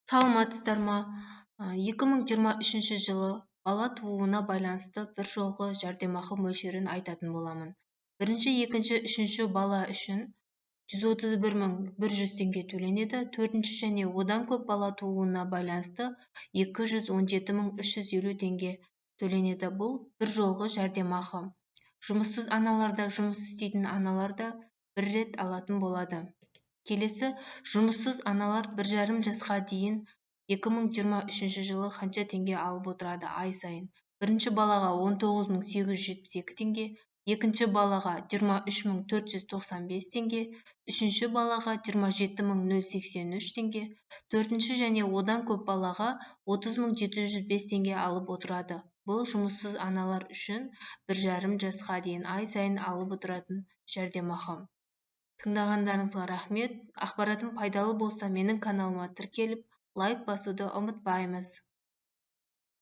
Саламатсыздар ма? 2023 жылы бала тууына байланысты бір жолғы жәрдемақы мөлшерін айтатын боламын. Бірінші, екінші, үшінші бала үшін 131.100 теңге төленеді. Төртінші және одан көп бала тууына байланысты 217.350 теңге төленеді. Бұл бір жолғы жәрдемақы. Жұмыссыз аналарда, жұмыс істейтін аналарда бір рет алатын болады. Келесі, жұмыссыз аналар 1,5 жасқа дейін 2023 жылы қанша теңге алып отырады ай сайын? Бірінші балаға 19.872 теңге, екінші балаға 23.495 теңге, үшінші балаға 27.083 теңге, төртінші және одан көп балаға 30.705 теңге алып отырады. Бұл жұмыссыз аналар үшін 1,5 жасқа дейін ай сайын алып отыратын жәрдемақы. Тыңдағандарыңызға рахмет. Ақпаратым пайдалы болса, менің каналыма тіркеліп, лайк басуды ұмытпаймыз.